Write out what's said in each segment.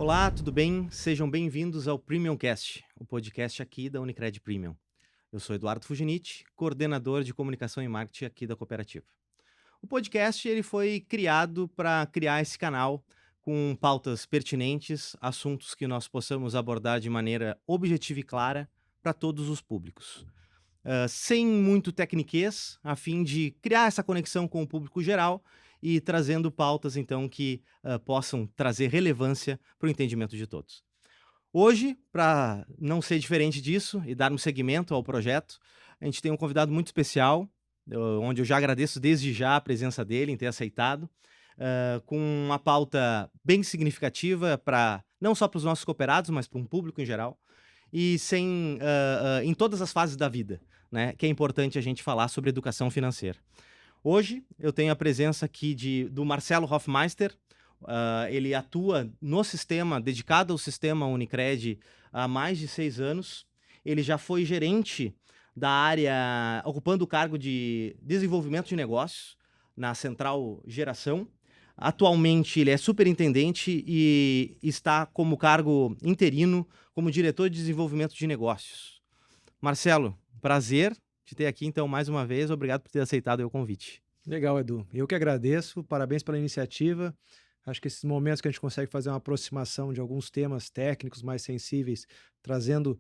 Olá, tudo bem? Sejam bem-vindos ao Premiumcast, o podcast aqui da Unicred Premium. Eu sou Eduardo Fuginiti, coordenador de comunicação e marketing aqui da cooperativa. O podcast ele foi criado para criar esse canal com pautas pertinentes, assuntos que nós possamos abordar de maneira objetiva e clara para todos os públicos. Sem muito tecniquez, a fim de criar essa conexão com o público geral e trazendo pautas, então, que possam trazer relevância para o entendimento de todos. Hoje, para não ser diferente disso e darmos seguimento ao projeto, a gente tem um convidado muito especial, onde eu já agradeço desde já a presença dele em ter aceitado, com uma pauta bem significativa para não só para os nossos cooperados, mas para um público em geral, e em todas as fases da vida, né? Que é importante a gente falar sobre educação financeira. Hoje eu tenho a presença aqui do Marcelo Hoffmeister. Ele atua no sistema, dedicado ao sistema Unicred há mais de 6 anos. Ele já foi gerente da área, ocupando o cargo de desenvolvimento de negócios na Central Geração. Atualmente ele é superintendente e está como cargo interino como diretor de desenvolvimento de negócios. Marcelo, prazer te ter aqui então mais uma vez. Obrigado por ter aceitado o convite. Legal, Edu. Eu que agradeço, parabéns pela iniciativa. Acho que esses momentos que a gente consegue fazer uma aproximação de alguns temas técnicos mais sensíveis, trazendo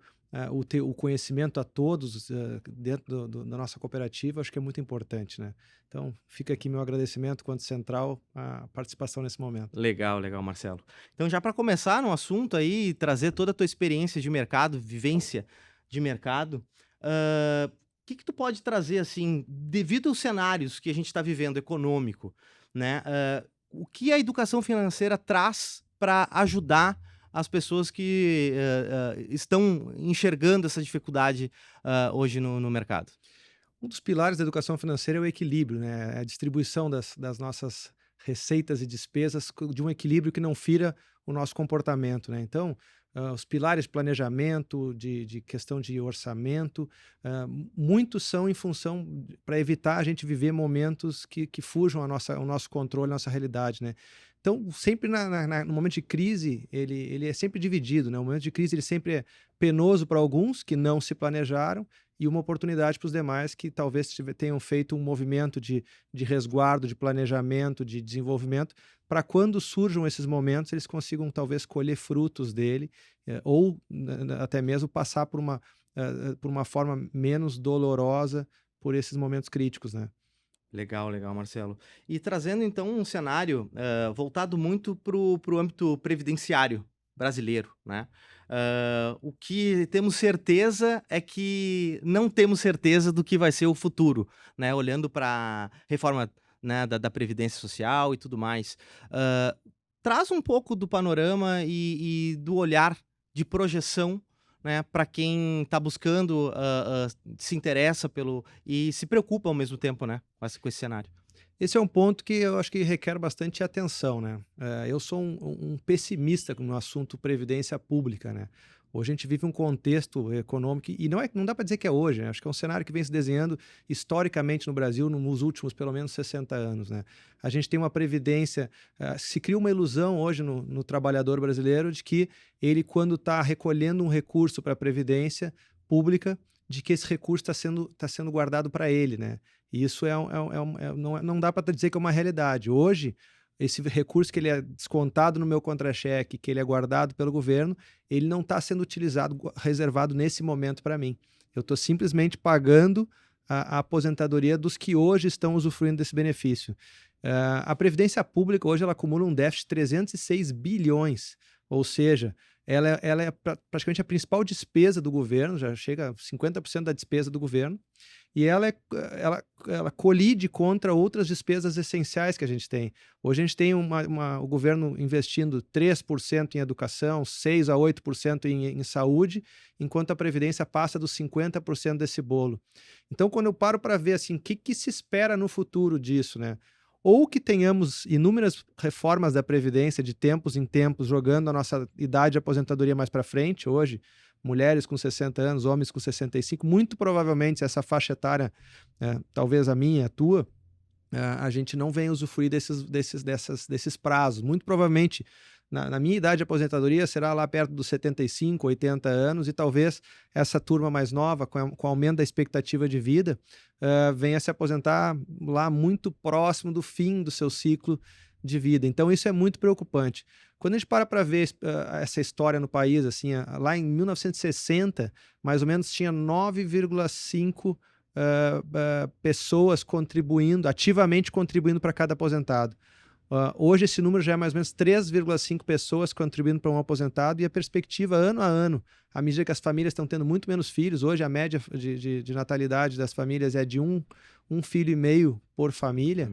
o conhecimento a todos dentro da nossa cooperativa, acho que é muito importante, né? Então, fica aqui meu agradecimento quanto central à participação nesse momento. Legal, legal, Marcelo. Então, já para começar no assunto aí, trazer toda a tua experiência de mercado, vivência de mercado, o que que tu pode trazer, assim, devido aos cenários que a gente está vivendo, econômico, né? O que a educação financeira traz para ajudar as pessoas que estão enxergando essa dificuldade hoje no mercado? Um dos pilares da educação financeira é o equilíbrio, né? A distribuição das nossas receitas e despesas de um equilíbrio que não fira o nosso comportamento, né? Então, os pilares de planejamento, de questão de orçamento, muitos são em função para evitar a gente viver momentos que fujam o nosso controle, a nossa realidade, né? Então, sempre no momento de crise, ele é sempre dividido, né? O momento de crise ele sempre é penoso para alguns que não se planejaram e uma oportunidade para os demais que talvez tenham feito um movimento de resguardo, de planejamento, de desenvolvimento, para quando surjam esses momentos, eles consigam talvez colher frutos dele, ou até mesmo passar por uma forma menos dolorosa por esses momentos críticos, né? Legal, legal, Marcelo. E trazendo então um cenário, voltado muito para o âmbito previdenciário brasileiro, né. O que temos certeza é que não temos certeza do que vai ser o futuro, né, olhando pra reforma, né, da previdência social e tudo mais. Hã, Traz um pouco do panorama e do olhar de projeção, né, para quem está buscando, se interessa pelo e se preocupa ao mesmo tempo, né, com esse cenário. Esse é um ponto que eu acho que requer bastante atenção, né? Eu sou um pessimista no assunto previdência pública, né? Hoje a gente vive um contexto econômico e não dá para dizer que é hoje, né? Acho que é um cenário que vem se desenhando historicamente no Brasil nos últimos pelo menos 60 anos, né? A gente tem uma previdência, se cria uma ilusão hoje no trabalhador brasileiro de que ele, quando está recolhendo um recurso para a previdência pública, de que esse recurso tá sendo guardado para ele, né? E isso não dá para dizer que é uma realidade. Hoje, esse recurso que ele é descontado no meu contra-cheque, que ele é guardado pelo governo, ele não está sendo utilizado, reservado nesse momento para mim. Eu estou simplesmente pagando a aposentadoria dos que hoje estão usufruindo desse benefício. A Previdência Pública hoje ela acumula um déficit de 306 bilhões, ou seja, ela é praticamente a principal despesa do governo, já chega a 50% da despesa do governo, e ela colide contra outras despesas essenciais que a gente tem. Hoje a gente tem o governo investindo 3% em educação, 6 a 8% em saúde, enquanto a Previdência passa dos 50% desse bolo. Então, quando eu paro para ver assim, o que se espera no futuro disso, né? Ou que tenhamos inúmeras reformas da Previdência de tempos em tempos, jogando a nossa idade de aposentadoria mais para frente. Hoje, mulheres com 60 anos, homens com 65, muito provavelmente essa faixa etária, talvez a minha, a tua, a gente não venha usufruir desses prazos. Muito provavelmente na minha idade de aposentadoria será lá perto dos 75, 80 anos, e talvez essa turma mais nova, com o aumento da expectativa de vida, venha se aposentar lá muito próximo do fim do seu ciclo de vida. Então isso é muito preocupante. Quando a gente para ver essa história no país, assim, lá em 1960, mais ou menos tinha 9,5 pessoas ativamente contribuindo para cada aposentado. Hoje esse número já é mais ou menos 3,5 pessoas contribuindo para um aposentado, e a perspectiva ano a ano, à medida que as famílias estão tendo muito menos filhos, hoje a média de natalidade das famílias é de um filho e meio por família,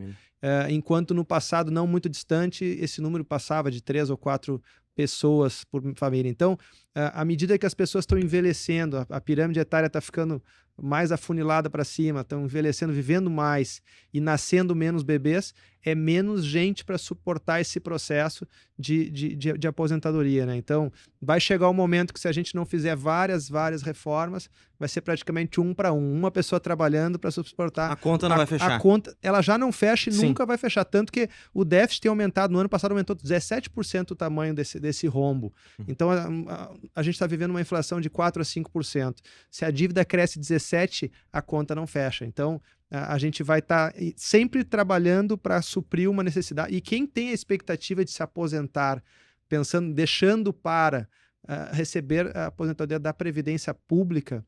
enquanto no passado não muito distante esse número passava de 3 ou 4 pessoas por família. Então, à medida que as pessoas estão envelhecendo, a pirâmide etária está ficando mais afunilada para cima, estão envelhecendo, vivendo mais e nascendo menos bebês, é menos gente para suportar esse processo de aposentadoria, né? Então, vai chegar o momento que, se a gente não fizer várias reformas, vai ser praticamente 1 para 1. Uma pessoa trabalhando para suportar. A conta não vai fechar. A conta, ela já não fecha e Sim. nunca vai fechar. Tanto que o déficit tem aumentado. No ano passado aumentou 17% o tamanho desse rombo. Então, a gente está vivendo uma inflação de 4% a 5%. Se a dívida cresce 17%, a conta não fecha. Então, a gente vai estar sempre trabalhando para suprir uma necessidade. E quem tem a expectativa de se aposentar, deixando para receber a aposentadoria da Previdência Pública,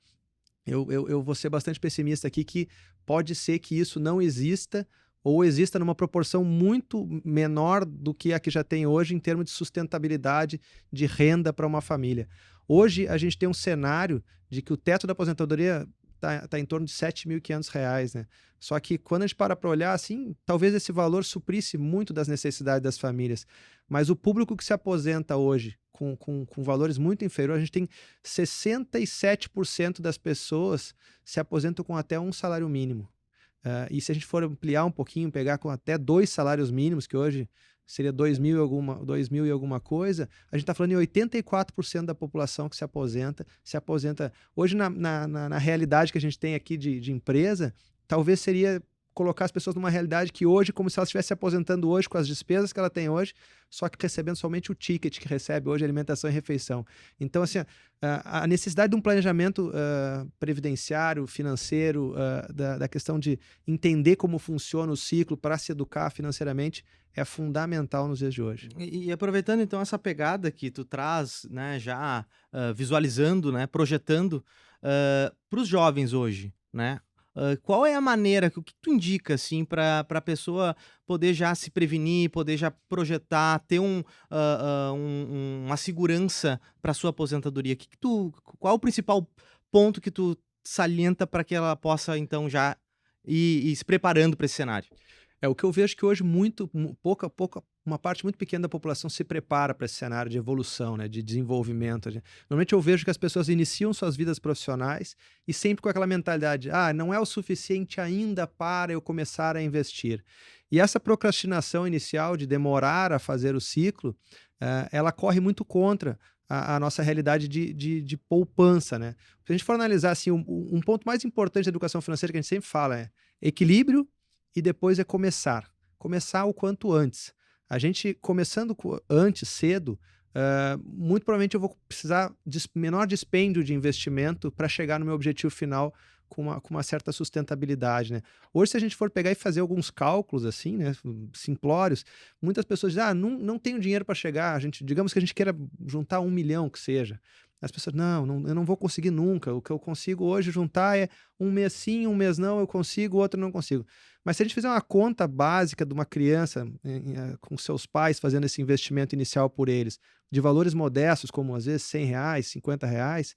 eu vou ser bastante pessimista aqui, que pode ser que isso não exista, ou exista numa proporção muito menor do que a que já tem hoje, em termos de sustentabilidade de renda para uma família. Hoje a gente tem um cenário de que o teto da aposentadoria está em torno de R$ 7.500, né? Só que quando a gente para olhar, assim, talvez esse valor suprisse muito das necessidades das famílias. Mas o público que se aposenta hoje com valores muito inferiores, a gente tem 67% das pessoas se aposentam com até um salário mínimo. E se a gente for ampliar um pouquinho, pegar com até 2 salários mínimos, que hoje seria 2.000 e alguma coisa, a gente está falando em 84% da população que se aposenta. Hoje, na realidade que a gente tem aqui de empresa, talvez seria colocar as pessoas numa realidade que hoje, como se ela estivesse se aposentando hoje com as despesas que ela tem hoje, só que recebendo somente o ticket que recebe hoje, alimentação e refeição. Então, assim, a necessidade de um planejamento previdenciário, financeiro, da questão de entender como funciona o ciclo para se educar financeiramente, é fundamental nos dias de hoje. E aproveitando então essa pegada que tu traz, né, já visualizando, né, projetando para os jovens hoje, né? Qual é a maneira, o que tu indica assim, para a pessoa poder já se prevenir, poder já projetar, ter uma segurança para sua aposentadoria? Qual é o principal ponto que tu salienta para que ela possa então já ir se preparando para esse cenário? O que eu vejo que hoje uma parte muito pequena da população se prepara para esse cenário de evolução, né, de desenvolvimento. Normalmente eu vejo que as pessoas iniciam suas vidas profissionais e sempre com aquela mentalidade, não é o suficiente ainda para eu começar a investir. E essa procrastinação inicial de demorar a fazer o ciclo, ela corre muito contra a nossa realidade de poupança, né? Se a gente for analisar assim, um ponto mais importante da educação financeira que a gente sempre fala é equilíbrio, e depois é começar o quanto antes. A gente começando antes, cedo, muito provavelmente eu vou precisar de menor dispêndio de investimento para chegar no meu objetivo final com uma certa sustentabilidade, né? Hoje, se a gente for pegar e fazer alguns cálculos assim, né, simplórios, muitas pessoas dizem, não tenho dinheiro para chegar, digamos que a gente queira juntar 1 milhão que seja. As pessoas, eu não vou conseguir nunca, o que eu consigo hoje juntar é um mês sim, um mês não, eu consigo, outro não consigo. Mas se a gente fizer uma conta básica de uma criança com seus pais fazendo esse investimento inicial por eles, de valores modestos, como às vezes R$100, R$50,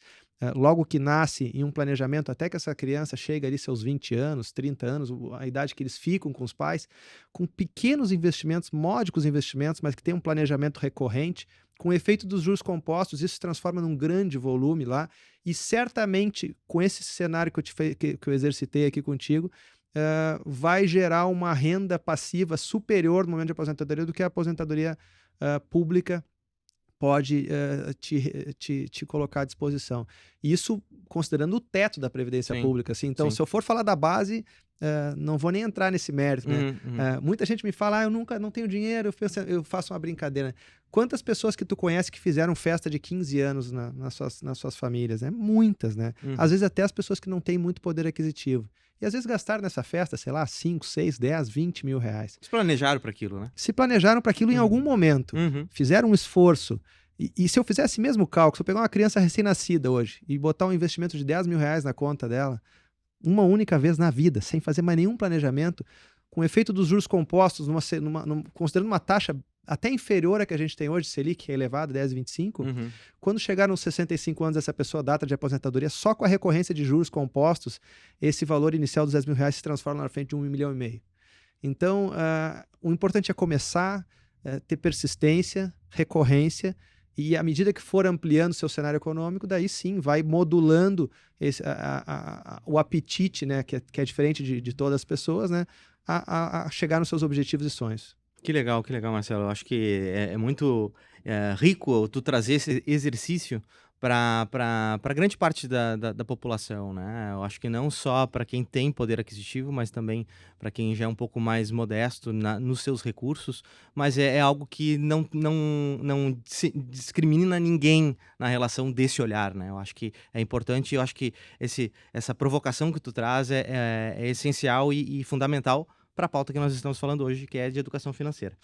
logo que nasce em um planejamento, até que essa criança chegue ali seus 20 anos, 30 anos, a idade que eles ficam com os pais, com pequenos investimentos, módicos investimentos, mas que tem um planejamento recorrente, com o efeito dos juros compostos, isso se transforma num grande volume lá, e certamente, com esse cenário que eu exercitei aqui contigo, vai gerar uma renda passiva superior no momento de aposentadoria do que a aposentadoria pública pode te colocar à disposição. Isso considerando o teto da Previdência Pública. Assim. Então, se eu for falar da base, não vou nem entrar nesse mérito. Né? Muita gente me fala, eu não tenho dinheiro, eu faço uma brincadeira. Quantas pessoas que tu conhece que fizeram festa de 15 anos nas suas famílias, né? Muitas, né? Às vezes até as pessoas que não têm muito poder aquisitivo. E às vezes gastaram nessa festa, sei lá, 5, 6, 10, 20 mil reais. Se planejaram para aquilo, né? Se planejaram para aquilo em algum momento. Fizeram um esforço. E se eu fizesse mesmo cálculo, se eu pegar uma criança recém-nascida hoje e botar um investimento de 10 mil reais na conta dela, uma única vez na vida, sem fazer mais nenhum planejamento, com o efeito dos juros compostos, considerando uma taxa até inferior à que a gente tem hoje, Selic, que é elevada, 10,25, quando chegar nos 65 anos dessa pessoa, data de aposentadoria, só com a recorrência de juros compostos, esse valor inicial dos 10 mil reais se transforma na frente de 1,5 milhão. Então, o importante é começar, ter persistência, recorrência, e à medida que for ampliando seu cenário econômico, daí sim vai modulando o apetite, né, que é diferente de todas as pessoas, né, a chegar nos seus objetivos e sonhos. Que legal, Marcelo. Eu acho que é muito rico tu trazer esse exercício para grande parte da população, né? Eu acho que não só para quem tem poder aquisitivo, mas também para quem já é um pouco mais modesto nos seus recursos, mas é algo que não discrimina ninguém na relação desse olhar, né? Eu acho que é importante, eu acho que essa provocação que tu traz é essencial e fundamental para a pauta que nós estamos falando hoje, que é de educação financeira.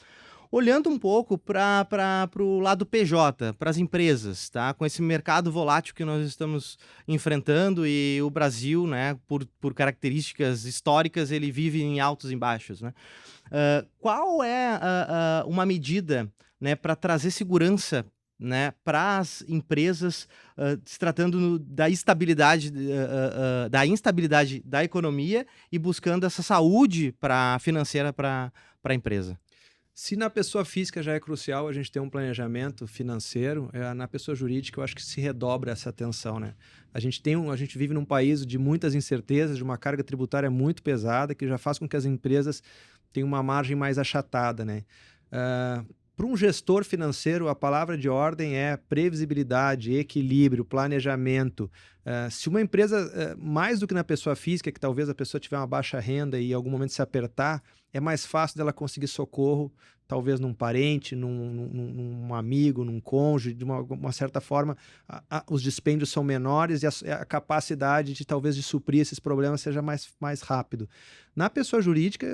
Olhando um pouco para o lado PJ, para as empresas, tá? Com esse mercado volátil que nós estamos enfrentando e o Brasil, né, por características históricas, ele vive em altos e baixos, né? Qual é uma medida, né, para trazer segurança, né, para as empresas, se tratando da instabilidade da economia e buscando essa saúde financeira para a empresa? Se na pessoa física já é crucial a gente ter um planejamento financeiro, na pessoa jurídica eu acho que se redobra essa atenção, né? A gente vive num país de muitas incertezas, de uma carga tributária muito pesada, que já faz com que as empresas tenham uma margem mais achatada, né? Para um gestor financeiro, a palavra de ordem é previsibilidade, equilíbrio, planejamento. Se uma empresa, mais do que na pessoa física, que talvez a pessoa tiver uma baixa renda e em algum momento se apertar, é mais fácil dela conseguir socorro, talvez num parente, num amigo, num cônjuge, de uma certa forma, os dispêndios são menores e a capacidade de suprir esses problemas seja mais rápido. Na pessoa jurídica,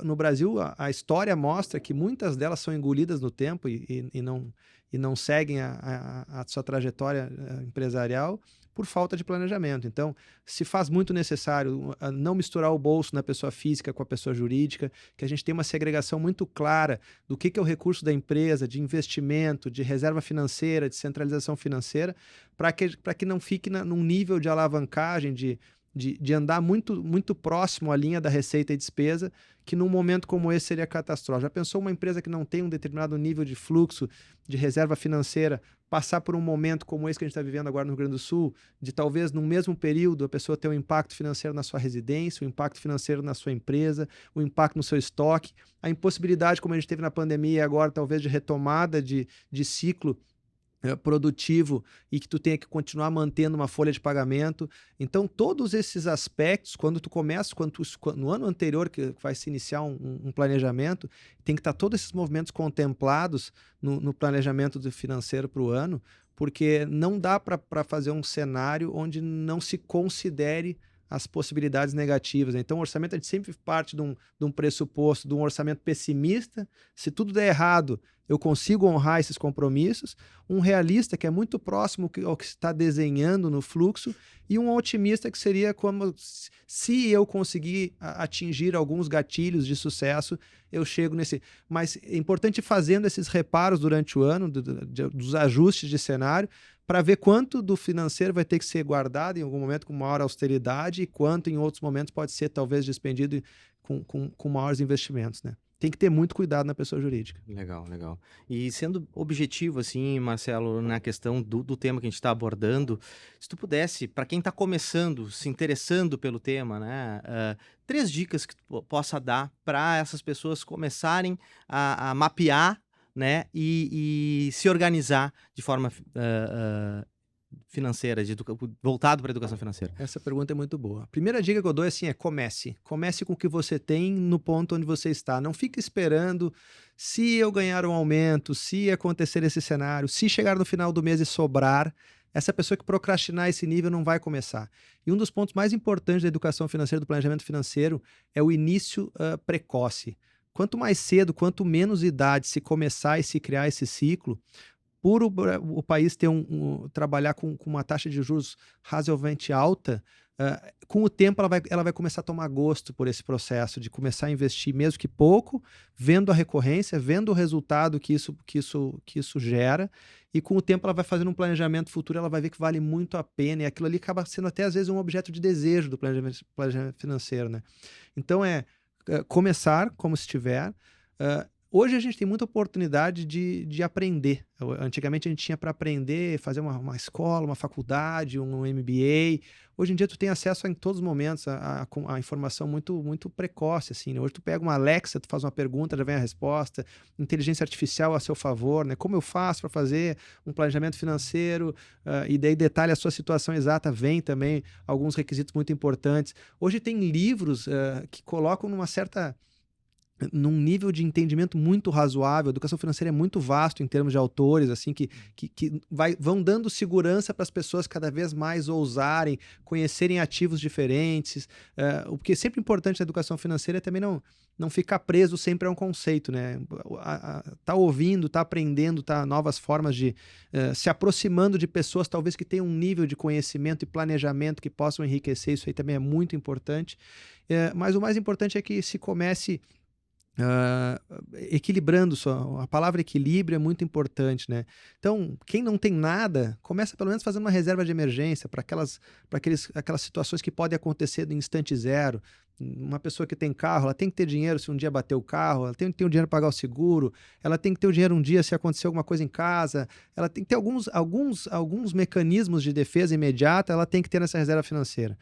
no Brasil, a história mostra que muitas delas são engolidas no tempo e não seguem a sua trajetória empresarial por falta de planejamento. Então, se faz muito necessário não misturar o bolso na pessoa física com a pessoa jurídica, que a gente tenha uma segregação muito clara do que é o recurso da empresa, de investimento, de reserva financeira, de centralização financeira, para que não fique num nível de alavancagem, de andar muito, muito próximo à linha da receita e despesa, que num momento como esse seria catastrófico. Já pensou uma empresa que não tem um determinado nível de fluxo de reserva financeira passar por um momento como esse que a gente está vivendo agora no Rio Grande do Sul, de talvez no mesmo período a pessoa ter um impacto financeiro na sua residência, um impacto financeiro na sua empresa, um impacto no seu estoque, a impossibilidade, como a gente teve na pandemia e agora talvez de retomada de ciclo produtivo e que tu tenha que continuar mantendo uma folha de pagamento. Então, todos esses aspectos, no ano anterior que vai se iniciar um planejamento, tem que estar todos esses movimentos contemplados no planejamento financeiro para o ano, porque não dá para fazer um cenário onde não se considere as possibilidades negativas. Então, o orçamento a gente sempre parte de um pressuposto, de um orçamento pessimista. Se tudo der errado, eu consigo honrar esses compromissos. Um realista, que é muito próximo ao que se está desenhando no fluxo, e um otimista, que seria como se eu conseguir atingir alguns gatilhos de sucesso, eu chego nesse... Mas é importante ir fazendo esses reparos durante o ano, dos ajustes de cenário, para ver quanto do financeiro vai ter que ser guardado em algum momento com maior austeridade e quanto em outros momentos pode ser talvez despendido com maiores investimentos, né? Tem que ter muito cuidado na pessoa jurídica. Legal, legal. E sendo objetivo, assim, Marcelo, na questão do tema que a gente está abordando, se tu pudesse, para quem está começando, se interessando pelo tema, né, 3 dicas que tu possa dar para essas pessoas começarem a mapear, né, e se organizar de forma financeira, voltado para a educação financeira? Essa pergunta é muito boa. A primeira dica que eu dou é assim, comece. Comece com o que você tem no ponto onde você está. Não fique esperando se eu ganhar um aumento, se acontecer esse cenário, se chegar no final do mês e sobrar. Essa pessoa que procrastinar esse nível não vai começar. E um dos pontos mais importantes da educação financeira, do planejamento financeiro, é o início precoce. Quanto mais cedo, quanto menos idade se começar e se criar esse ciclo, por o país ter trabalhar com uma taxa de juros razoavelmente alta, com o tempo ela vai começar a tomar gosto por esse processo de começar a investir, mesmo que pouco, vendo a recorrência, vendo o resultado que isso gera, e com o tempo ela vai fazendo um planejamento futuro, ela vai ver que vale muito a pena, e aquilo ali acaba sendo até às vezes um objeto de desejo do planejamento financeiro, né? Então começar como se estiver. Hoje a gente tem muita oportunidade de aprender. Antigamente a gente tinha para aprender, fazer uma escola, uma faculdade, um MBA. Hoje em dia tu tem acesso em todos os momentos a informação muito, muito precoce, assim, né? Hoje tu pega uma Alexa, tu faz uma pergunta, já vem a resposta. Inteligência artificial a seu favor, né? Como eu faço para fazer um planejamento financeiro? E daí detalha a sua situação exata, vem também alguns requisitos muito importantes. Hoje tem livros que colocam num nível de entendimento muito razoável. A educação financeira é muito vasto em termos de autores, assim, que vão dando segurança para as pessoas cada vez mais ousarem, conhecerem ativos diferentes. O que é sempre importante na educação financeira é também não ficar preso sempre a um conceito, né? Tá ouvindo, tá aprendendo, tá novas formas de se aproximando de pessoas talvez que tenham um nível de conhecimento e planejamento que possam enriquecer. Isso aí também é muito importante. Mas o mais importante é que se comece equilibrando a palavra equilíbrio é muito importante, né? Então, quem não tem nada, começa pelo menos fazendo uma reserva de emergência para aquelas situações que podem acontecer em instante zero. Uma pessoa que tem carro, ela tem que ter dinheiro se um dia bater o carro, ela tem que ter o dinheiro para pagar o seguro, ela tem que ter o dinheiro um dia se acontecer alguma coisa em casa, ela tem que ter alguns mecanismos de defesa imediata, ela tem que ter nessa reserva financeira.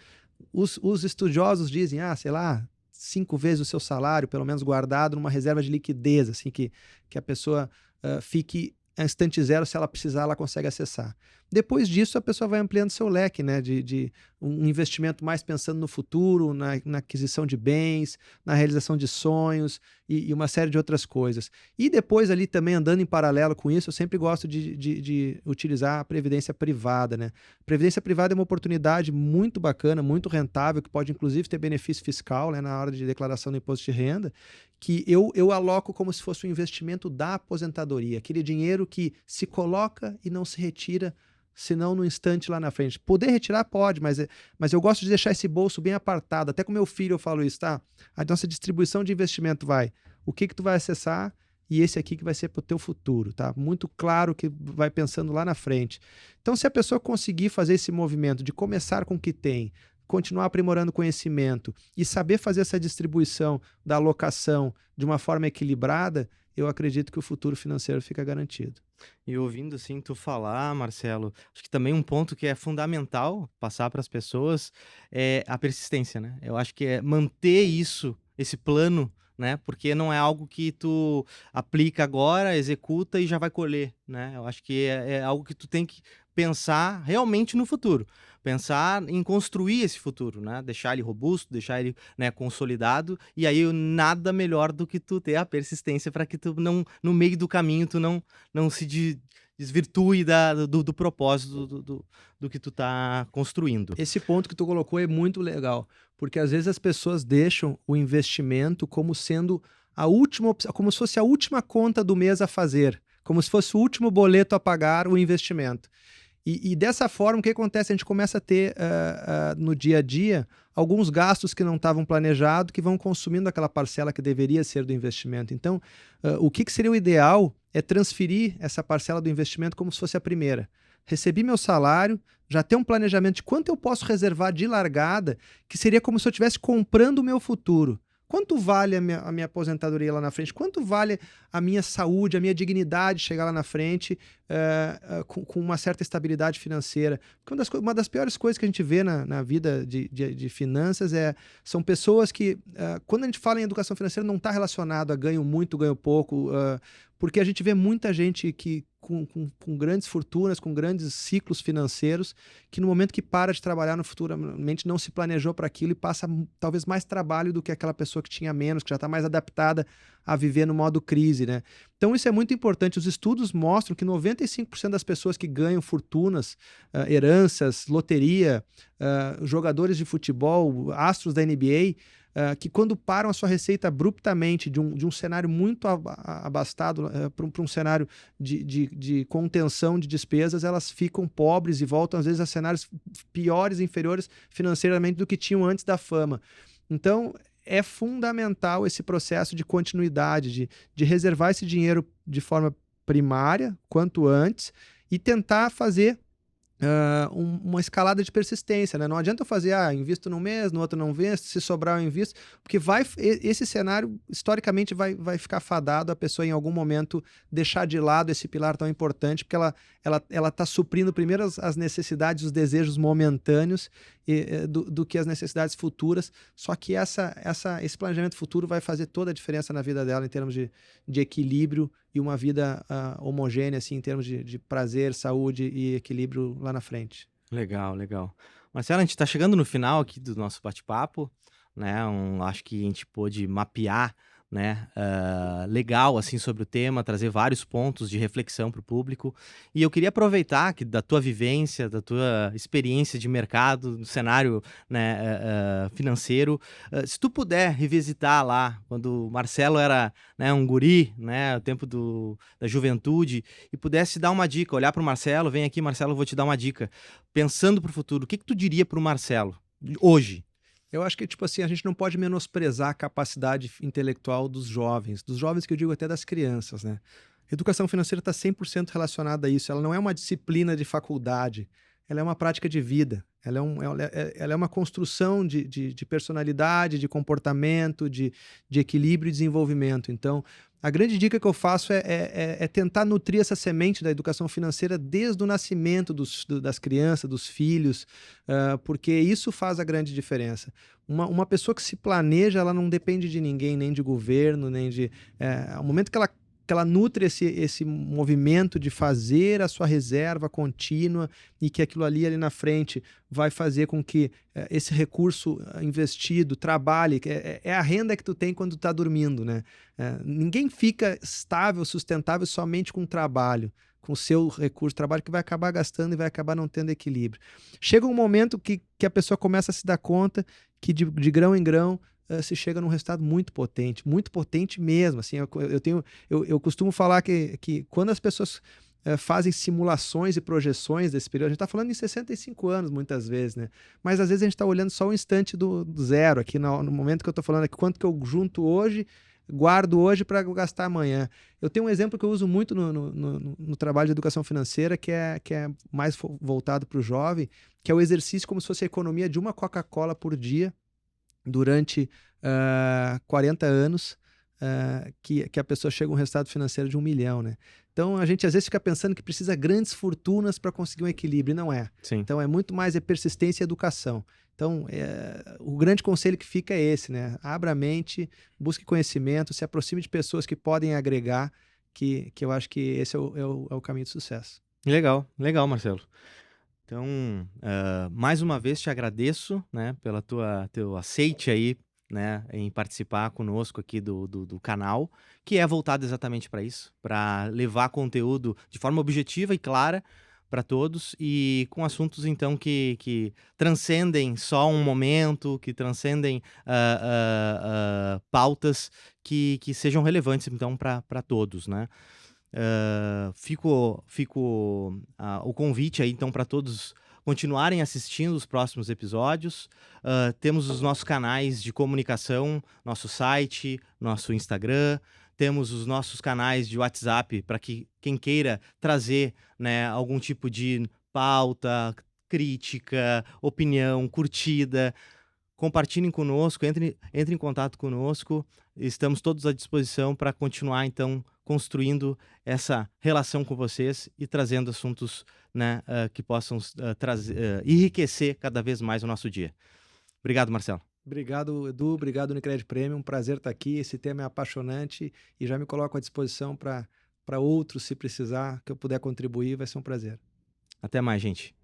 Os estudiosos dizem, sei lá, 5 vezes o seu salário, pelo menos guardado numa reserva de liquidez, assim, que a pessoa fique a instante zero, se ela precisar, ela consegue acessar. Depois disso, a pessoa vai ampliando seu leque, né, de um investimento mais pensando no futuro, na aquisição de bens, na realização de sonhos e uma série de outras coisas. E depois ali também, andando em paralelo com isso, eu sempre gosto de utilizar a previdência privada, né? Previdência privada é uma oportunidade muito bacana, muito rentável, que pode inclusive ter benefício fiscal, né, na hora de declaração do imposto de renda, que eu aloco como se fosse um investimento da aposentadoria, aquele dinheiro que se coloca e não se retira, senão no instante lá na frente. Poder retirar pode, mas eu gosto de deixar esse bolso bem apartado. Até com meu filho eu falo isso, tá? A nossa distribuição de investimento o que tu vai acessar e esse aqui que vai ser para o teu futuro, tá? Muito claro que vai pensando lá na frente. Então, se a pessoa conseguir fazer esse movimento de começar com o que tem, continuar aprimorando conhecimento e saber fazer essa distribuição da alocação de uma forma equilibrada, eu acredito que o futuro financeiro fica garantido. E ouvindo assim tu falar, Marcelo, acho que também um ponto que é fundamental passar para as pessoas é a persistência, né? Eu acho que é manter esse plano, né? Porque não é algo que tu aplica agora, executa e já vai colher, né? Eu acho que é algo que tu tem que pensar realmente no futuro. Pensar em construir esse futuro, né? Deixar ele robusto, deixar ele, né, consolidado, e aí nada melhor do que tu ter a persistência para que tu não, no meio do caminho, tu não se desvirtue do propósito do que tu tá construindo. Esse ponto que tu colocou é muito legal, porque às vezes as pessoas deixam o investimento como sendo a última opção, como se fosse a última conta do mês a fazer, como se fosse o último boleto a pagar o investimento. E dessa forma, o que acontece? A gente começa a ter no dia a dia alguns gastos que não estavam planejados, que vão consumindo aquela parcela que deveria ser do investimento. Então, o que seria o ideal é transferir essa parcela do investimento como se fosse a primeira. Recebi meu salário, já ter um planejamento de quanto eu posso reservar de largada, que seria como se eu estivesse comprando o meu futuro. Quanto vale a minha aposentadoria lá na frente? Quanto vale a minha saúde, a minha dignidade chegar lá na frente com uma certa estabilidade financeira? Porque uma das piores coisas que a gente vê na vida de finanças são pessoas que, quando a gente fala em educação financeira, não está relacionado a ganho muito, ganho pouco, porque a gente vê muita gente que com grandes fortunas, com grandes ciclos financeiros, que no momento que para de trabalhar no futuramente não se planejou para aquilo e passa talvez mais trabalho do que aquela pessoa que tinha menos, que já está mais adaptada a viver no modo crise, né? Então isso é muito importante. Os estudos mostram que 95% das pessoas que ganham fortunas, heranças, loteria, jogadores de futebol, astros da NBA, que quando param a sua receita abruptamente de um cenário muito abastado para um cenário de contenção de despesas, elas ficam pobres e voltam às vezes a cenários piores e inferiores financeiramente do que tinham antes da fama. Então é fundamental esse processo de continuidade, de reservar esse dinheiro de forma primária, quanto antes, e tentar fazer uma escalada de persistência, né? Não adianta eu fazer, invisto num mês, no outro não invisto, se sobrar eu invisto, porque esse cenário historicamente vai ficar fadado a pessoa em algum momento deixar de lado esse pilar tão importante, porque ela está suprindo primeiro as necessidades, os desejos momentâneos do que as necessidades futuras, só que esse planejamento futuro vai fazer toda a diferença na vida dela em termos de equilíbrio e uma vida homogênea, assim, em termos de prazer, saúde e equilíbrio lá na frente. Legal, legal. Marcelo, a gente está chegando no final aqui do nosso bate-papo, né? Acho que a gente pôde mapear, né, legal assim sobre o tema, trazer vários pontos de reflexão para o público. E eu queria aproveitar que da tua vivência, da tua experiência de mercado, no cenário, né, financeiro, se tu puder revisitar lá quando o Marcelo era, né, um guri, né, o tempo da juventude, e pudesse dar uma dica, olhar para o Marcelo, vem aqui, Marcelo, eu vou te dar uma dica. Pensando para o futuro, o que tu diria para o Marcelo hoje? Eu acho que, tipo assim, a gente não pode menosprezar a capacidade intelectual dos jovens que eu digo até das crianças, né? Educação financeira está 100% relacionada a isso. Ela não é uma disciplina de faculdade, ela é uma prática de vida. Ela é uma construção de personalidade, de comportamento, de equilíbrio e desenvolvimento. Então, a grande dica que eu faço é tentar nutrir essa semente da educação financeira desde o nascimento das crianças, dos filhos, porque isso faz a grande diferença. Uma pessoa que se planeja, ela não depende de ninguém, nem de governo, nem de... ao momento que ela nutre esse movimento de fazer a sua reserva contínua e que aquilo ali na frente vai fazer com que esse recurso investido trabalhe, é a renda que tu tem quando tu está dormindo, né? Ninguém fica estável, sustentável somente com trabalho, com o seu recurso de trabalho, que vai acabar gastando e vai acabar não tendo equilíbrio. Chega um momento que a pessoa começa a se dar conta que de grão em grão se chega num resultado muito potente mesmo. Assim, eu costumo falar que quando as pessoas fazem simulações e projeções desse período, a gente está falando em 65 anos muitas vezes, né? Mas às vezes a gente está olhando só o instante do zero, aqui no momento que eu estou falando aqui, quanto que eu junto hoje, guardo hoje para gastar amanhã. Eu tenho um exemplo que eu uso muito no trabalho de educação financeira, que é mais voltado para o jovem, que é o exercício como se fosse a economia de uma Coca-Cola por dia, durante 40 anos, que a pessoa chega a um resultado financeiro de 1 milhão, né? Então a gente às vezes fica pensando que precisa grandes fortunas para conseguir um equilíbrio, e não é. Sim. Então é muito mais persistência e educação. Então o grande conselho que fica é esse, né? Abra a mente, busque conhecimento, se aproxime de pessoas que podem agregar, que eu acho que esse é o caminho de sucesso. Legal, legal, Marcelo. Então, mais uma vez te agradeço, né, pela teu aceite aí, né, em participar conosco aqui do canal, que é voltado exatamente para isso, para levar conteúdo de forma objetiva e clara para todos e com assuntos então que transcendem só um momento, que transcendem pautas que sejam relevantes então para todos, né? Fico o convite aí então para todos continuarem assistindo os próximos episódios. Temos os nossos canais de comunicação, nosso site, nosso Instagram, temos os nossos canais de WhatsApp para que quem queira trazer, né, algum tipo de pauta, crítica, opinião, curtida, compartilhem conosco, entre em contato conosco. Estamos todos à disposição para continuar, então, construindo essa relação com vocês e trazendo assuntos, né, que possam enriquecer cada vez mais o nosso dia. Obrigado, Marcelo. Obrigado, Edu. Obrigado, Unicred Premium. Prazer estar aqui. Esse tema é apaixonante e já me coloco à disposição para para outros, se precisar, que eu puder contribuir, vai ser um prazer. Até mais, gente.